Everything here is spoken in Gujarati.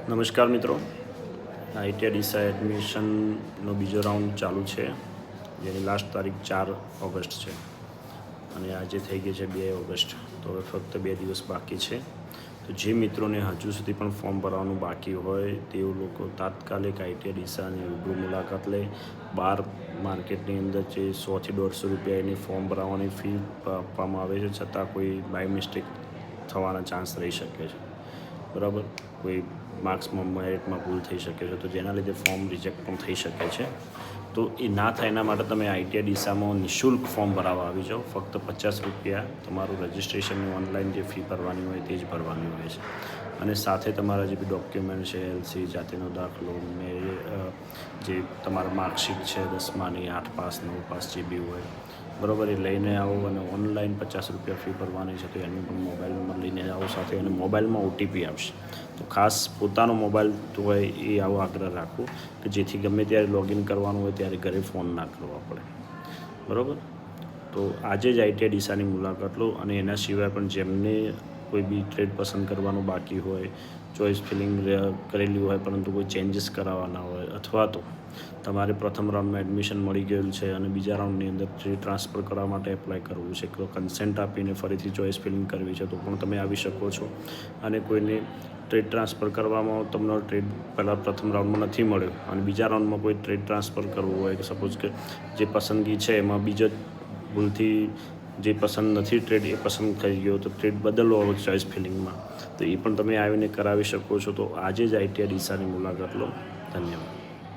નમસ્કાર મિત્રો, આઈટીઆઈ ડીસા એડમિશનનો બીજો રાઉન્ડ ચાલુ છે, જેની લાસ્ટ તારીખ 4 ઓગસ્ટ છે અને આજે થઈ ગઈ છે 2 ઓગસ્ટ. તો હવે ફક્ત 2 દિવસ બાકી છે. તો જે મિત્રોને હજુ સુધી પણ ફોર્મ ભરવાનું બાકી હોય તેઓ લોકો તાત્કાલિક આઈટીઆઈ ડીસાની રૂબરૂ મુલાકાત લે. બહાર માર્કેટની અંદર જે 100 થી 150 રૂપિયા એની ફોર્મ ભરાવવાની ફી આપવામાં આવે છે, છતાં કોઈ બાય મિસ્ટેક થવાના ચાન્સ રહી શકે છે. બરાબર, કોઈ માર્ક્સમાં મેરિટમાં ભૂલ થઈ શકે છે, તો જેના લીધે ફોર્મ રિજેક્ટ પણ થઈ શકે છે. તો એ ના થાય એના માટે તમે આઈટીઆઈ ડીસામાં નિઃશુલ્ક ફોર્મ ભરાવવા આવી જાઓ. ફક્ત 50 રૂપિયા તમારું રજિસ્ટ્રેશનની ઓનલાઈન જે ફી ભરવાની હોય તે જ ભરવાની હોય છે. અને સાથે તમારા જે બી ડોક્યુમેન્ટ છે, એલસી, જાતિનો દાખલો, જે તમારા માર્કશીટ છે 10માની, 8 પાસ, 9 પાસ જે બી હોય, બરાબર, એ લઈને આવો. અને ઓનલાઈન 50 રૂપિયા ફી ભરવાની છે, તો એનું પણ મોબાઈલ નંબર લઈને આવો સાથે. અને મોબાઈલમાં ઓટીપી આવશે, તો ખાસ પોતાનો મોબાઈલ તો હોય એ આવો આગ્રહ રાખો કે જેથી ગમે ત્યારે લોગિન કરવાનું હોય ત્યારે ઘરે ફોન ના કરવા પડે. બરાબર, તો આજે જ આઈટીઆઈ ડીસાની મુલાકાત લો. અને એના સિવાય પણ જેમને કોઈ બી ટ્રેડ પસંદ કરવાનું બાકી હોય, ચોઈસ ફિલિંગ કરેલી હોય પરંતુ કોઈ ચેન્જીસ કરાવવાના હોય, અથવા તો તમારે પ્રથમ રાઉન્ડમાં એડમિશન મળી ગયેલું છે અને બીજા રાઉન્ડની અંદર ટ્રેડ ટ્રાન્સફર કરવા માટે એપ્લાય કરવું છે, તો કન્સેન્ટ આપીને ફરીથી ચોઈસ ફિલિંગ કરવી છે, તો પણ તમે આવી શકો છો. અને કોઈને ટ્રેડ ટ્રાન્સફર કરવામાં તમને ટ્રેડ પહેલાં પ્રથમ રાઉન્ડમાં નથી મળ્યો અને બીજા રાઉન્ડમાં કોઈ ટ્રેડ ટ્રાન્સફર કરવું હોય કે સપોઝ કે જે પસંદગી છે એમાં બીજો ભૂલથી જે પસંદ નથી ટ્રેડ એ પસંદ થઈ ગયો, તો ટ્રેડ બદલવો હોય ચોઈસ ફિલિંગમાં, તો એ પણ તમે આવીને કરાવી શકો છો. તો આજે જ આઈટીઆઈ ડીસાની મુલાકાત લો. ધન્યવાદ.